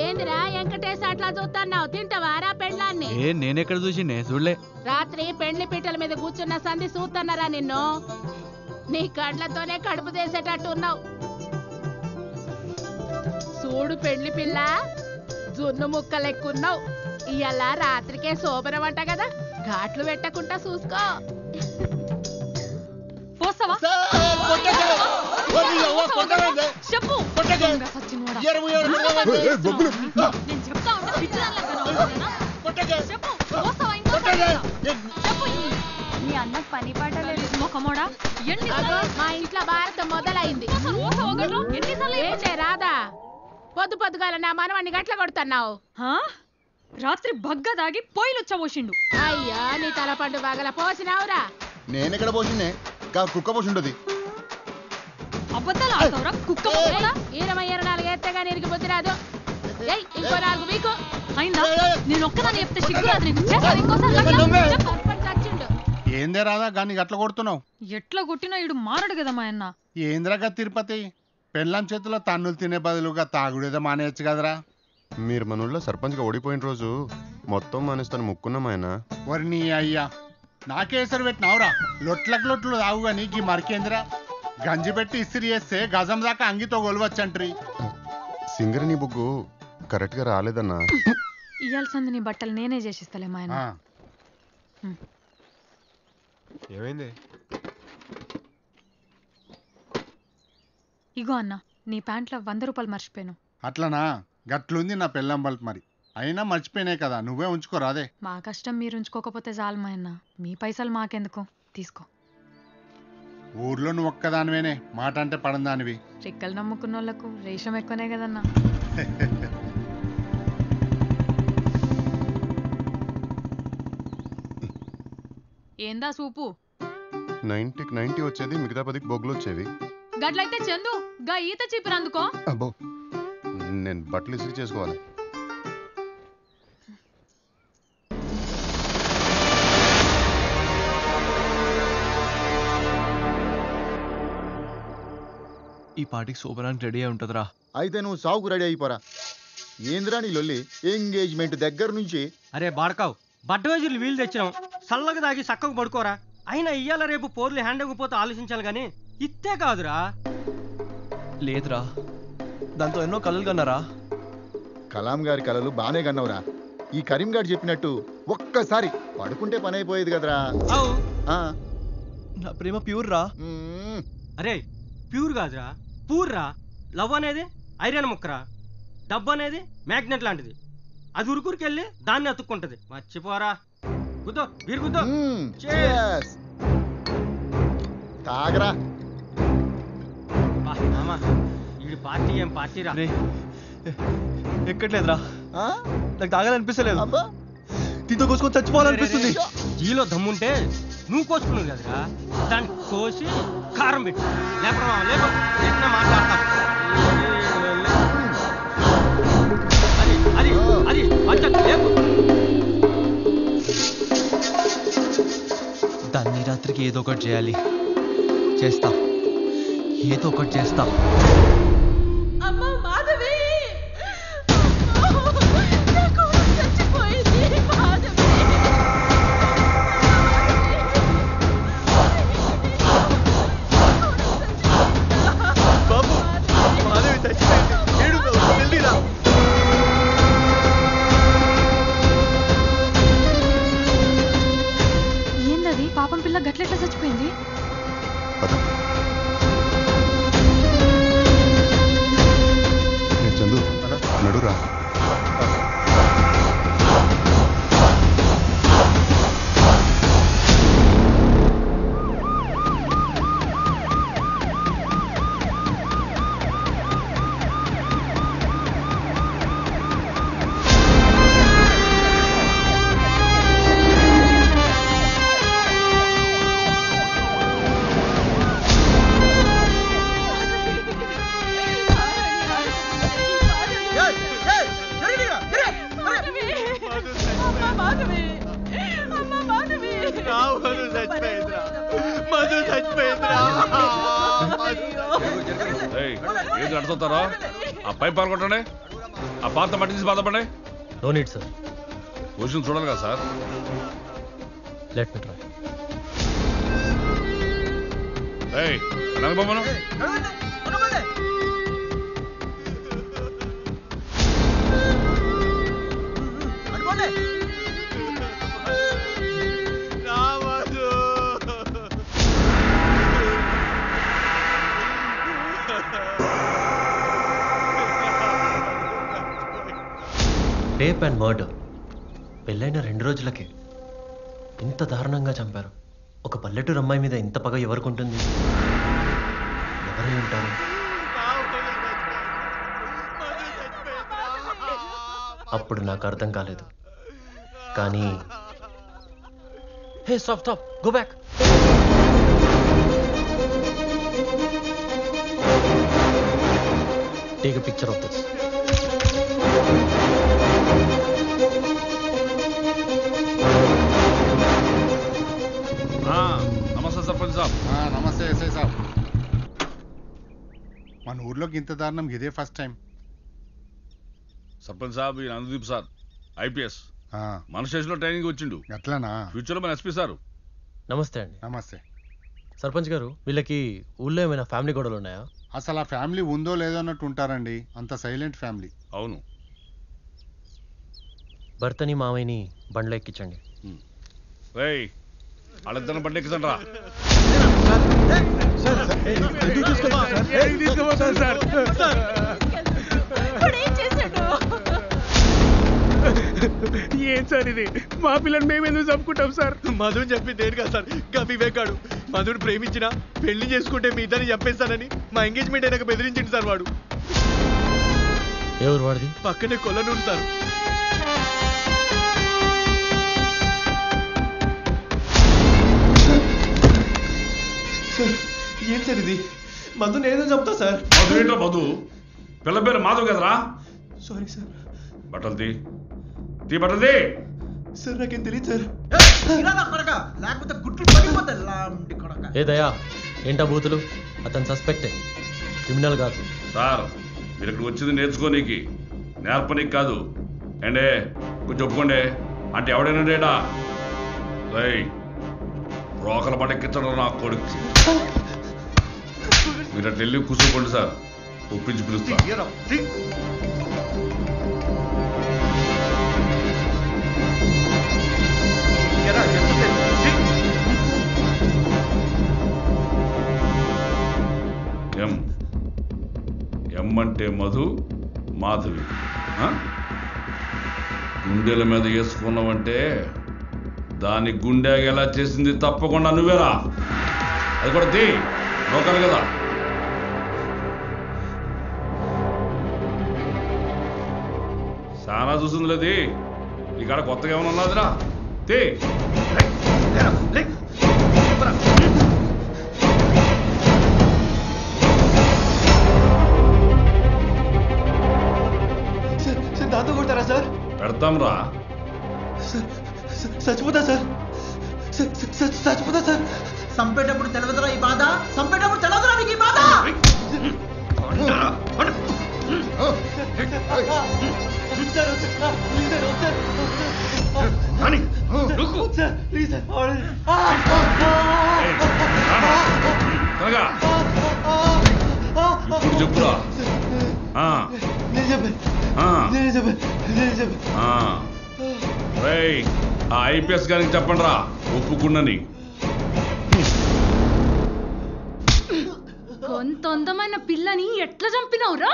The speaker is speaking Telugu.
ఏందిరా వెంకటేశ్ అట్లా చూస్తున్నావు? తింటావారా పెండ్లాన్ని? నేనెక్కడ చూసి చూడలే. రాత్రి పెండ్లి పీటల మీద కూర్చున్న సంధి చూస్తున్నారా నిన్ను? నీ కళ్ళతోనే కడుపు చేసేటట్టు ఉన్నావు. చూడు పెండ్లి పిల్ల, జున్ను ముక్కలెక్కున్నావు. ఇయ్యాల రాత్రికే శోభనం అంట కదా, ఘాట్లు పెట్టకుండా చూసుకో. చెప్పు. నీ అన్న పని పాట లేదు మొఖమోడా. మా ఇంట్లో భారతం మొదలైంది. ఏంటే రాదా, పొద్దు పొద్దుగాల నా మనవాణ్ణి గట్ల కొడుతున్నావు? రాత్రి బగ్గ దాగి పొయ్యిలు వచ్చబోసిండు. అయ్యా నీ తలపండు బాగల పోసినావురా? నేనెక్కడ పోసిండే, కుక్క పోసిండది. అబద్ధాలు ఆడతావురా కుక్క? 24 ఎత్తగా నీకు బుద్ధి రాదు. ఇంకో 4 వీకు అయిందా? నేను ఒక్కదాన్ని చెప్తే సిగ్గురాదు నీకు. ఏందే రాదా గాని గట్ల కొడుతున్నావు? ఎట్లా కొట్టినా ఇడు మారడు కదా మా అన్న. ఏంద్రగా తిరుపతి, పెళ్ళాం చేతిలో తన్నులు తినే బదులుగా తాగుడేదో మానేయచ్చు కదరా. మీరు మన ఊళ్ళో సర్పంచ్గా ఓడిపోయిన రోజు మొత్తం మానేస్తాను ముక్కున్నాం ఆయన. వరి నీ అయ్యా, నాకేసరి పెట్టినావురా. లొట్లు తాగుగా నీకు మరికేంద్రా. గంజి పెట్టి ఇస్త్రీ చేస్తే గజం దాకా అంగితో గొలవచ్చంట్రీ. సింగరిని బుగ్గు కరెక్ట్ గా రాలేదన్నా. ఇయ్యాల్సింది నీ బట్టలు నేనే చేసిస్తలే మా ఆయన. ఏమైంది? ఇగో అన్న, నీ ప్యాంట్లో 100 రూపాయలు మర్చిపోయాను. అట్లనా? గట్లుంది నా పెళ్ళం బల్ప్. మరి అయినా మర్చిపోయినాయి కదా, నువ్వే ఉంచుకోరాదే. మా కష్టం మీరు ఉంచుకోకపోతే చాలు మా అన్న. మీ పైసలు మాకెందుకు, తీసుకో. ఊర్లో నువ్వు ఒక్కదానివేనే మాట అంటే పడందానివి. రెక్కలు నమ్ముకున్న వాళ్ళకు రేషం ఎక్కువనే కదన్నా. ఏందా సూపు? 90కి 90 వచ్చేది, మిగతా 10కి బొగ్గులు వచ్చేవి. గట్లయితే చందు గా ఈత చీపినందుకో. అబ్బో, నేను బట్టలు ఇస్త్రీ చేసుకోవాలి. ఈ పాటికి శోభనానికి రెడీ అయి ఉంటుందిరా. అయితే నువ్వు సావుకు రెడీ అయిపోరా. ఏంద్రా నీ లొల్లి? ఎంగేజ్మెంట్ దగ్గర నుంచి. అరే బాడకావు, బడ్డవేజీలు వీలు తెచ్చినాం, చల్లగా దాగి చక్కగా పడుకోరా. అయినా ఇయ్యాల రేపు పోర్లు హ్యాండ్ అయిపోతే ఆలోచించాలి గాని ఇత్తే కాదురా. లేదురా, దాంతో ఎన్నో కలలు కన్నారా. కలాం గారి కలలు బానే కన్నవురా. ఈ కరీం గారు చెప్పినట్టు ఒక్కసారి పడుకుంటే పని అయిపోయేది కదరా. నా ప్రేమ ప్యూర్ రా. అరే ప్యూర్ కాదురా, పూర్ రా. లవ్ అనేది ఐరన్ ముక్కరా, డబ్బు అనేది మ్యాగ్నెట్ లాంటిది. అది ఉరుకురికెళ్ళి దాన్ని అతుక్కుంటది. మర్చిపోరా. గుద్దో వీరు గుద్దో. తాగరా. వీడి పార్టీ ఏం పార్టీ రా. ఎక్కట్లేదురా, నాకు తాగాలనిపిస్తలేదు. దీంతో కోసుకొని చచ్చిపోవాలనిపిస్తుంది. జీలో దమ్ముంటే నువ్వు కోసుకున్నావు కదరా, దాన్ని కోసి కారం పెట్టు. లేకపోతే మాట్లాడతా. అది దాన్ని రాత్రికి ఏదో ఒకటి చేయాలి. చేస్తా, ఏదో ఒకటి చేస్తా. ఏందది? పాపం పిల్ల గట్లెట్లా చచ్చిపోయింది? చందు నడురా. ఏం అడుగుతారా? ఆ పైప్ పాల్గొంటానే ఆ పాత మట్టి తీసి బాధపడే. No need sir. పొజిషన్ చూడాలి కదా సార్. Let me try. ఏయ్ నగబొమ్మను రేప్ అండ్ మర్డర్ పెళ్ళైన 2 రోజులకే ఇంత దారుణంగా చంపారు. ఒక పల్లెటూరు అమ్మాయి మీద ఇంత పగ ఎవరికి ఎవరై ఉంటారు? అప్పుడు నాకు అర్థం కాలేదు. కానీ hey stop stop go back. Take a picture of this. నమస్తే సర్పంచ్ సాబ్. నమస్తే ఎస్ఐ సాబ్. మన ఊర్లోకి ఇంత దారుణం ఇదే ఫస్ట్ టైం. సర్పంచ్ సాబ్ ఈ నందదీప్ సార్ ఐపీఎస్ మన స్టేషన్లో ట్రైనింగ్ వచ్చిండు. అట్లానా? ఫ్యూచర్లో మన ఎస్పీ సార్. నమస్తే అండి. నమస్తే సర్పంచ్ గారు, వీళ్ళకి ఊళ్ళో ఏమైనా ఫ్యామిలీ గొడవలు ఉన్నాయా? అసలు ఆ ఫ్యామిలీ ఉందో లేదో అన్నట్టు ఉంటారండి. అంత సైలెంట్ ఫ్యామిలీ. అవును. భర్తని మామయ్యని బండ్లో ఎక్కించండి. రేయ్ వాళ్ళిద్దరిని బండి ఎక్కించండి రా. ఏం సార్ ఇది? మా పిల్లని మేము ఎందుకు చంపుకుంటాం సార్? మధుని చెప్పి దేని కదా సార్? వివేకాడు మధుని ప్రేమించిన పెళ్లి చేసుకుంటే మీ ఇద్దరిని చంపేస్తానని మా ఎంగేజ్మెంట్ అయినాక బెదిరించింది సార్ వాడు. ఎవరు వాడిది? పక్కనే కొల్లనూరు సార్. ఏం సార్ ఇది? మధుని ఏదో చెప్తా సార్. మధు ఏంటో మధు? పిల్ల పేరు మాధవ్ కదరా? Sorry sir. బట్టలు తీ బట్టలు తీ. సార్ నాకేం తెలియదు సార్. ఏ దయా ఏంటా బూతులు? అతను సస్పెక్టే, క్రిమినల్ కాదు. సార్ మీరు ఇక్కడికి వచ్చింది నేర్చుకోనీకి, నేర్పనీకి కాదు. ఏండే కొంచెం ఒప్పుకోండి అంటే ఎవడైనా డేటా రై రోకల పట్ట ఎక్కించడం నా కొడుకు. మీరు అట్లా వెళ్ళి కూర్చోకండి సార్, ఒప్పించి పిలుస్తా. ఎం అంటే మధు, మాధవి. గుండెల మీద వేసుకున్నావంటే దాని గుండె ఎలా చేసింది తప్పకుండా నువ్వేరా. అది కూడా తీ, రోకాలి కదా. చాలా చూసింది లేదు ఈ కాడ కొత్తగా ఏమైనా ఉన్నదిరా. తీ దాంతో కొడతారా సార్? పెడతాం రా. చచ్చిపోతా సార్. చచ్చిపోతా సార్. చంపేటప్పుడు తెలవదురా ఈ బాధ, చంపేటప్పుడు తెలవదురా నీకు ఈ బాధ. ఇప్పుడు చెప్పురా. ఆ ఐపీఎస్ గారికి చెప్పండి రా ఒప్పుకున్నని. కొంత అందమైన పిల్లని ఎట్లా చంపినావురా?